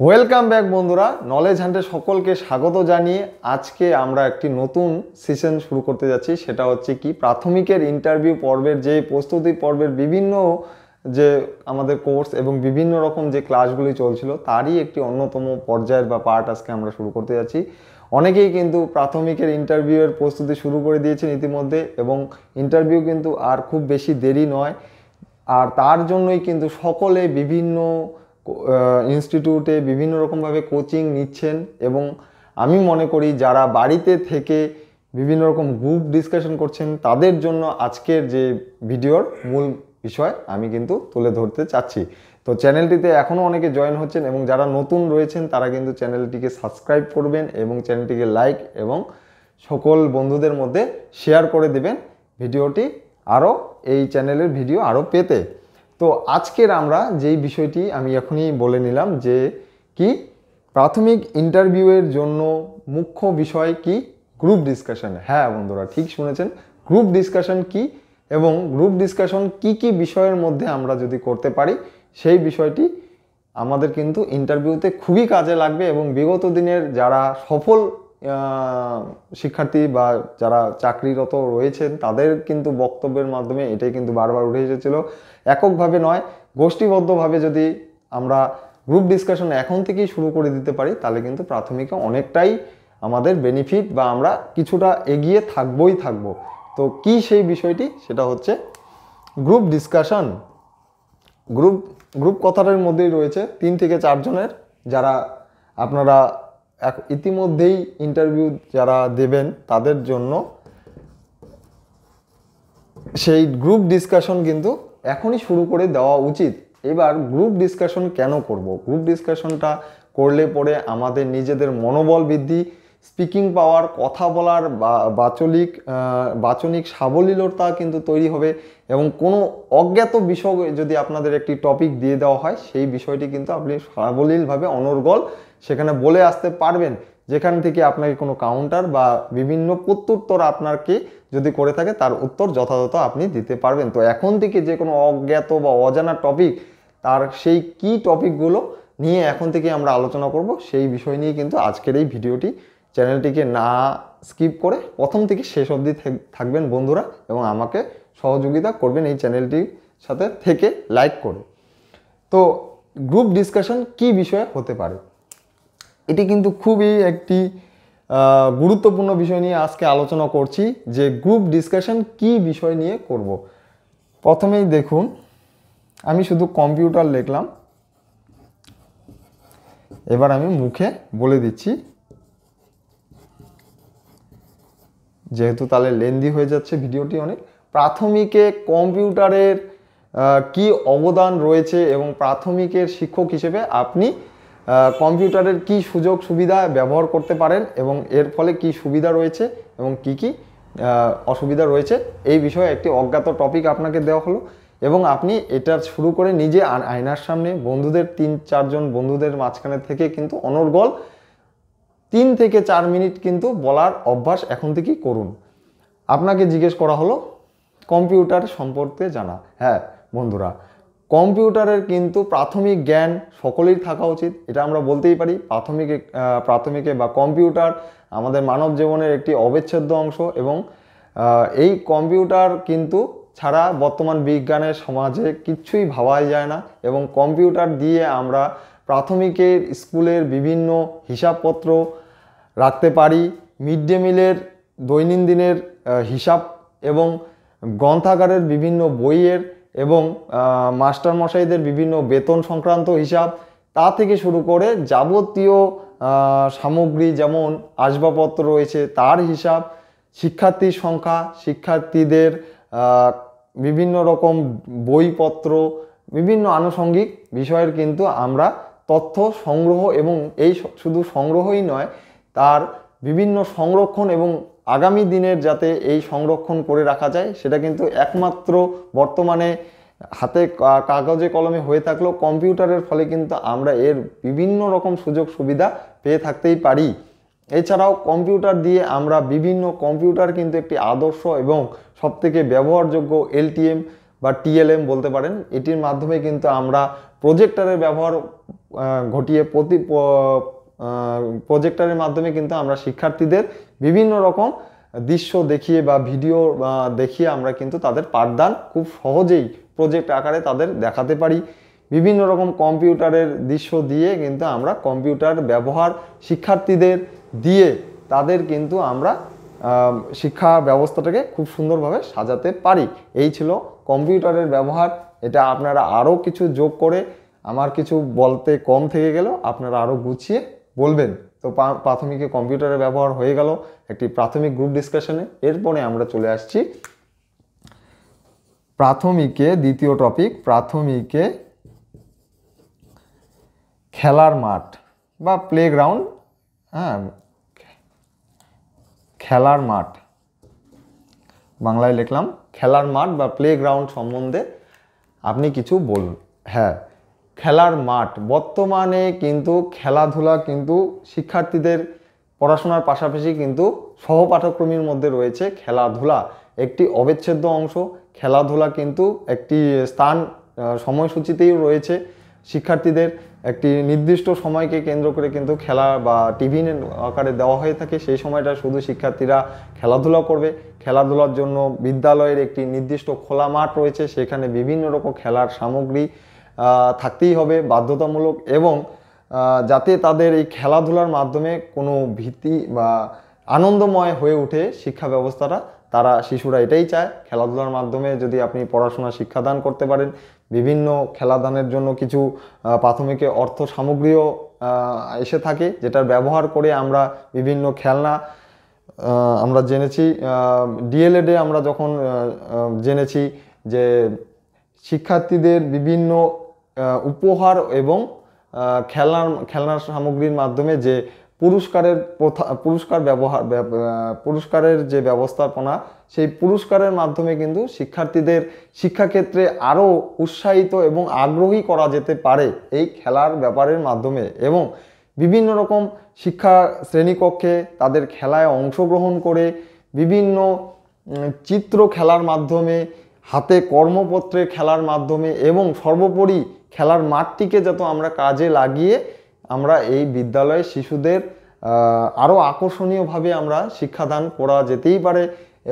Welcome back বন্ধুরা, knowledge হান্টে সকলকে স্বাগত জানিয়ে আজকে আমরা একটি নতুন সেশন শুরু করতে যাচ্ছি। সেটা হচ্ছে কি, প্রাথমিকের ইন্টারভিউ পর্বের যে প্রস্তুতি পর্বের বিভিন্ন যে আমাদের কোর্স এবং বিভিন্ন রকম যে ক্লাসগুলি চলছিল তারই একটি অন্যতম পর্যায়ের বা পার্ট আজকে আমরা শুরু করতে যাচ্ছি। অনেকেই কিন্তু প্রাথমিকের ইন্টারভিউয়ের প্রস্তুতি শুরু করে দিয়েছেন ইতিমধ্যে, এবং ইন্টারভিউ কিন্তু আর খুব বেশি দেরি নয়। আর তার জন্যই কিন্তু সকলে বিভিন্ন ইনস্টিটিউটে বিভিন্ন রকমভাবে কোচিং নিচ্ছেন। এবং আমি মনে করি যারা বাড়িতে থেকে বিভিন্ন রকম গ্রুপ ডিসকাশন করছেন তাদের জন্য আজকের যে ভিডিওর মূল বিষয় আমি কিন্তু তুলে ধরতে চাচ্ছি। তো চ্যানেলটিতে এখনও অনেকে জয়েন হচ্ছেন এবং যারা নতুন রয়েছেন তারা কিন্তু চ্যানেলটিকে সাবস্ক্রাইব করবেন এবং চ্যানেলটিকে লাইক এবং সকল বন্ধুদের মধ্যে শেয়ার করে দেবেন ভিডিওটি, আরও এই চ্যানেলের ভিডিও আরও পেতে। তো আজকের আমরা যেই বিষয়টি আমি এখনই বলে নিলাম যে কি, প্রাথমিক ইন্টারভিউয়ের জন্য মুখ্য বিষয় কি, গ্রুপ ডিসকাশন। হ্যাঁ বন্ধুরা, ঠিক শুনেছেন, গ্রুপ ডিসকাশন কি এবং গ্রুপ ডিসকাশন কি কি বিষয়ের মধ্যে আমরা যদি করতে পারি সেই বিষয়টি আমাদের কিন্তু ইন্টারভিউতে খুবই কাজে লাগবে। এবং বিগত দিনের যারা সফল শিক্ষার্থী বা যারা চাকরিরত রয়েছেন তাদের কিন্তু বক্তব্যের মাধ্যমে এটাই কিন্তু বারবার উঠে এসেছিল, এককভাবে নয় গোষ্ঠীবদ্ধভাবে যদি আমরা গ্রুপ ডিসকাশন এখন থেকেই শুরু করে দিতে পারি তাহলে কিন্তু প্রাথমিকে অনেকটাই আমাদের বেনিফিট বা আমরা কিছুটা এগিয়ে থাকবই থাকবো। তো কি সেই বিষয়টি, সেটা হচ্ছে গ্রুপ ডিসকাশন। গ্রুপ কথাটার মধ্যেই রয়েছে 3 থেকে 4 জনের, যারা আপনারা ইতিমধ্যেই ইন্টারভিউ যারা দেবেন তাদের জন্য সেই গ্রুপ ডিসকাশন কিন্তু এখনই শুরু করে দেওয়া উচিত। এবার গ্রুপ ডিসকাশন কেন করব? গ্রুপ ডিসকাশনটা করলে পরে আমাদের নিজেদের মনোবল বৃদ্ধি, স্পিকিং পাওয়ার, কথা বলার বাচনিক সাবলীলতা কিন্তু তৈরি হবে। এবং কোনো অজ্ঞাত বিষয় যদি আপনাদের একটি টপিক দিয়ে দেওয়া হয় সেই বিষয়টি কিন্তু আপনি সাবলীলভাবে অনর্গল সেখানে বলে আসতে পারবেন, যেখান থেকে আপনাকে কোনো কাউন্টার বা বিভিন্ন প্রত্যুত্তর আপনাকে যদি করে থাকে তার উত্তর যথাযথ আপনি দিতে পারবেন। তো এখন থেকে যে কোনো অজ্ঞাত বা অজানা টপিক, তার সেই কি টপিকগুলো নিয়ে এখন থেকে আমরা আলোচনা করব সেই বিষয় নিয়ে কিন্তু আজকের এই ভিডিওটি। চ্যানেলটিকে না স্কিপ করে প্রথম থেকে শেষ অবধি থাকবেন বন্ধুরা, এবং আমাকে সহযোগিতা করবেন এই চ্যানেলটির সাথে থেকে লাইক করে। তো গ্রুপ ডিসকাশন কি বিষয়ে হতে পারে, এটি কিন্তু খুবই একটি গুরুত্বপূর্ণ বিষয় নিয়ে আজকে আলোচনা করছি যে গ্রুপ ডিসকাশন কি বিষয় নিয়ে করব। প্রথমেই দেখুন, আমি শুধু কম্পিউটার লিখলাম, এবার আমি মুখে বলে দিচ্ছি যেহেতু তাহলে লেন্দি হয়ে যাচ্ছে ভিডিওটি অনেক। প্রাথমিকে কম্পিউটারের কি অবদান রয়েছে এবং প্রাথমিকের শিক্ষক হিসেবে আপনি কম্পিউটারের কি সুযোগ সুবিধা ব্যবহার করতে পারেন এবং এর ফলে কি সুবিধা রয়েছে এবং কি কি অসুবিধা রয়েছে, এই বিষয়ে একটি অজ্ঞাত টপিক আপনাকে দেওয়া হলো। এবং আপনি এটা শুরু করে নিজে আয়নার সামনে বন্ধুদের 3-4 জন বন্ধুদের মাঝখানে থেকে কিন্তু অনর্গল 3 থেকে 4 মিনিট কিন্তু বলার অভ্যাস এখন থেকেই করুন। আপনাকে জিজ্ঞেস করা হলো কম্পিউটার সম্পর্কে জানা। হ্যাঁ বন্ধুরা, কম্পিউটারের কিন্তু প্রাথমিক জ্ঞান সকলেই থাকা উচিত, এটা আমরা বলতেই পারি। প্রাথমিকে বা কম্পিউটার আমাদের মানব জীবনের একটি অবিচ্ছেদ্য অংশ। এবং এই কম্পিউটার কিন্তু ছাড়া বর্তমান বিজ্ঞানের সমাজে কিচ্ছুই ভাবাই যায় না। এবং কম্পিউটার দিয়ে আমরা প্রাথমিকের স্কুলের বিভিন্ন হিসাবপত্র রাখতে পারি, মিড ডে মিলের দৈনন্দিনের হিসাব এবং গ্রন্থাগারের বিভিন্ন বইয়ের এবং মাস্টারমশাইদের বিভিন্ন বেতন সংক্রান্ত হিসাব, তা থেকে শুরু করে যাবতীয় সামগ্রী যেমন আসবাবপত্র রয়েছে তার হিসাব, শিক্ষার্থীর সংখ্যা, শিক্ষার্থীদের বিভিন্ন রকম বইপত্র, বিভিন্ন আনুষঙ্গিক বিষয়ের কিন্তু আমরা তথ্য সংগ্রহ, এবং এই শুধু সংগ্রহই নয়, তার বিভিন্ন সংরক্ষণ এবং আগামী দিনের যাতে এই সংরক্ষণ করে রাখা যায় সেটা কিন্তু একমাত্র বর্তমানে হাতে কাগজে কলমে হয়ে থাকলেও কম্পিউটারের ফলে কিন্তু আমরা এর বিভিন্ন রকম সুযোগ সুবিধা পেয়ে থাকতেই পারি। এছাড়াও কম্পিউটার দিয়ে আমরা কম্পিউটার কিন্তু একটি আদর্শ এবং সবথেকে ব্যবহারযোগ্য এলটিএম বা টিএলএম বলতে পারেন, এটির মাধ্যমে কিন্তু আমরা প্রজেক্টরের ব্যবহার ঘটিয়ে প্রজেক্টরের মাধ্যমে কিন্তু আমরা শিক্ষার্থীদের বিভিন্ন রকম দৃশ্য দেখিয়ে বা ভিডিও দেখিয়ে আমরা কিন্তু তাদের পাঠদান খুব সহজেই প্রজেক্ট আকারে তাদের দেখাতে পারি। বিভিন্ন রকম কম্পিউটারের দৃশ্য দিয়ে কিন্তু আমরা কম্পিউটার ব্যবহার শিক্ষার্থীদের দিয়ে তাদের কিন্তু আমরা শিক্ষা ব্যবস্থাটাকে খুব সুন্দরভাবে সাজাতে পারি। এই ছিল কম্পিউটারের ব্যবহার। এটা আপনারা আরও কিছু যোগ করে, আমার কিছু বলতে কম থেকে গেল, আপনারা আরও গুছিয়ে বলবেন। তো প্রাথমিকে কম্পিউটারের ব্যবহার হয়ে গেল একটি প্রাথমিক গ্রুপ ডিসকাশনে। এরপরে আমরা চলে আসছি প্রাথমিকে দ্বিতীয় টপিক, প্রাথমিকে খেলার মাঠ বা প্লেগ্রাউন্ড। হ্যাঁ, খেলার মাঠ, বাংলায় লিখলাম খেলার মাঠ বা প্লেগ্রাউন্ড সম্বন্ধে আপনি কিছু বলুন। হ্যাঁ, খেলার মাঠ, বর্তমানে কিন্তু খেলাধুলা কিন্তু শিক্ষার্থীদের পড়াশোনার পাশাপাশি কিন্তু সহপাঠক্রমের মধ্যে রয়েছে খেলাধুলা একটি অবিচ্ছেদ্য অংশ। খেলাধুলা কিন্তু একটি স্থান সময়সূচিতেই রয়েছে। শিক্ষার্থীদের একটি নির্দিষ্ট সময়কে কেন্দ্র করে কিন্তু খেলা বা টিফিন আকারে দেওয়া হয়ে থাকে। সেই সময়টা শুধু শিক্ষার্থীরা খেলাধুলা করবে। খেলাধুলার জন্য বিদ্যালয়ের একটি নির্দিষ্ট খোলা মাঠ রয়েছে, সেখানে বিভিন্ন রকম খেলার সামগ্রী থাকতেই হবে বাধ্যতামূলক, এবং যাতে তাদের এই খেলাধুলার মাধ্যমে কোনো ভীতি বা আনন্দময় হয়ে ওঠে শিক্ষা ব্যবস্থাটা, তারা শিশুরা এটাই চায়। খেলাধুলার মাধ্যমে যদি আপনি পড়াশোনা শিক্ষাদান করতে পারেন, বিভিন্ন খেলাদানের জন্য কিছু প্রাথমিকে অর্থ সামগ্রীও এসে থাকে, যেটার ব্যবহার করে আমরা বিভিন্ন খেলনা আমরা জেনেছি ডিএলএডে আমরা যখন জেনেছি যে শিক্ষার্থীদের বিভিন্ন উপহার এবং খেলনার সামগ্রীর মাধ্যমে যে পুরস্কারের যে ব্যবস্থাপনা, সেই পুরস্কারের মাধ্যমে কিন্তু শিক্ষার্থীদের শিক্ষাক্ষেত্রে আরও উৎসাহিত এবং আগ্রহী করা যেতে পারে এই খেলার ব্যাপারের মাধ্যমে। এবং বিভিন্ন রকম শিক্ষা শ্রেণীকক্ষে তাদের খেলায় অংশগ্রহণ করে বিভিন্ন চিত্র খেলার মাধ্যমে, হাতে কর্মপত্রে খেলার মাধ্যমে, এবং সর্বোপরি খেলার মাঠটিকে যত আমরা কাজে লাগিয়ে আমরা এই বিদ্যালয়ের শিশুদের আরও আকর্ষণীয়ভাবে আমরা শিক্ষাদান করা যেতেই পারে।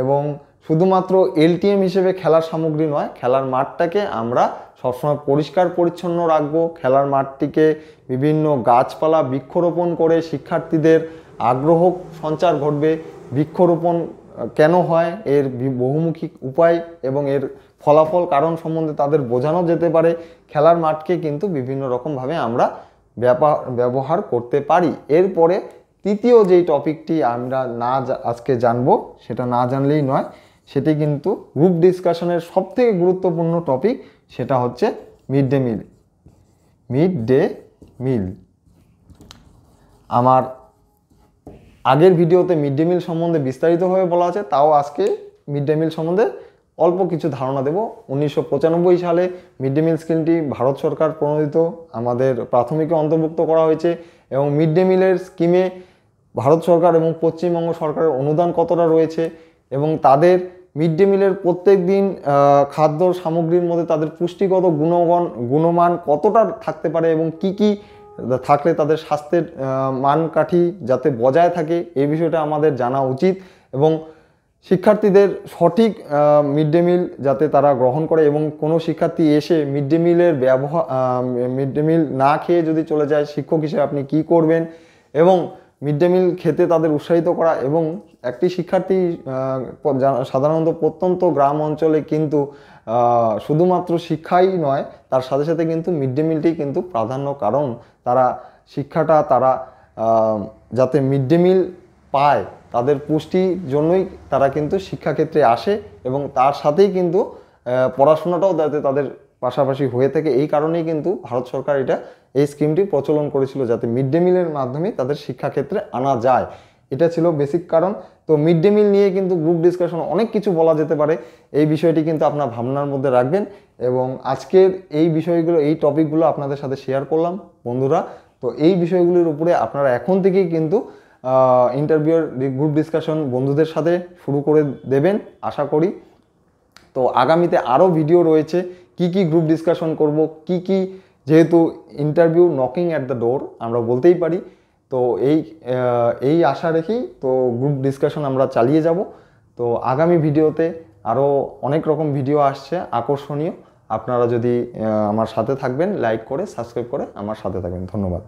এবং শুধুমাত্র এলটিএম হিসেবে খেলার সামগ্রী নয়, খেলার মাঠটাকে আমরা সবসময় পরিষ্কার পরিচ্ছন্ন রাখবো। খেলার মাঠটিকে বিভিন্ন গাছপালা বৃক্ষরোপণ করে শিক্ষার্থীদের আগ্রহ সঞ্চার ঘটবে। বৃক্ষরোপণ কেন হয়, এর বহুমুখী উপায় এবং এর ফলাফল কারণ সম্বন্ধে তাদের বোঝানো যেতে পারে। খেলার মাঠকে কিন্তু বিভিন্ন রকমভাবে আমরা ব্যবহার করতে পারি। এরপরে তৃতীয় যেই টপিকটি আমরা আজকে জানবো, সেটা না জানলেই নয়, সেটি কিন্তু গ্রুপ ডিসকাশনের সবথেকে গুরুত্বপূর্ণ টপিক, সেটা হচ্ছে mid day meal. Mid day meal, আমার আগের ভিডিওতে মিড ডে মিল সম্বন্ধে বিস্তারিতভাবে বলা আছে, তাও আজকে মিড ডে মিল সম্বন্ধে অল্প কিছু ধারণা দেব। 1995 সালে মিড ডে মিল স্কিমটি ভারত সরকার প্রণোদিত আমাদের প্রাথমিকে অন্তর্ভুক্ত করা হয়েছে। এবং মিড ডে মিলের স্কিমে ভারত সরকার এবং পশ্চিমবঙ্গ সরকারের অনুদান কতটা রয়েছে, এবং তাদের মিড ডে মিলের প্রত্যেক দিন খাদ্য সামগ্রীর মধ্যে তাদের পুষ্টিগত গুণমান কতটা থাকতে পারে, এবং কি কি থাকলে তাদের স্বাস্থ্যের মানকাঠি যাতে বজায় থাকে, এই বিষয়টা আমাদের জানা উচিত। এবং শিক্ষার্থীদের সঠিক মিড ডে মিল যাতে তারা গ্রহণ করে, এবং কোনো শিক্ষার্থী এসে মিড ডে মিল না খেয়ে যদি চলে যায়, শিক্ষক হিসেবে আপনি কি করবেন, এবং মিড ডে মিল খেতে তাদের উৎসাহিত করা। এবং একটি শিক্ষার্থী সাধারণত প্রত্যন্ত গ্রাম অঞ্চলে কিন্তু শুধুমাত্র শিক্ষাই নয়, তার সাথে সাথে কিন্তু মিড ডে মিলটি কিন্তু প্রাধান্য, কারণ তারা শিক্ষাটা তারা যাতে মিড ডে মিল পায়, তাদের পুষ্টির জন্যই তারা কিন্তু শিক্ষাক্ষেত্রে আসে, এবং তার সাথেই কিন্তু পড়াশোনাটাও যাতে তাদের পাশাপাশি হয়ে থাকে। এই কারণেই কিন্তু ভারত সরকার এই স্কিমটি প্রচলন করেছিল, যাতে মিড ডে মিলের মাধ্যমে তাদের শিক্ষাক্ষেত্রে আনা যায়। এটা ছিল বেসিক কারণ। তো মিড ডে মিল নিয়ে কিন্তু গ্রুপ ডিসকাশন অনেক কিছু বলা যেতে পারে, এই বিষয়টি কিন্তু আপনার ভাবনার মধ্যে রাখবেন। এবং আজকের এই বিষয়গুলো, এই টপিকগুলো আপনাদের সাথে শেয়ার করলাম বন্ধুরা। তো এই বিষয়গুলির উপরে আপনারা এখন থেকেই কিন্তু ইন্টারভিউর গ্রুপ ডিসকাশন বন্ধুদের সাথে শুরু করে দেবেন আশা করি। তো আগামীতে আরও ভিডিও রয়েছে, কি কি গ্রুপ ডিসকাশন করব, কি কি, যেহেতু interview knocking at the door আমরা বলতেই পারি, তো এই আশা রেখেই তো গ্রুপ ডিসকাশন আমরা চালিয়ে যাব। তো আগামী ভিডিওতে আরও অনেক রকম ভিডিও আসছে আকর্ষণীয়। আপনারা যদি আমার সাথে থাকবেন, লাইক করে সাবস্ক্রাইব করে আমার সাথে থাকবেন। ধন্যবাদ।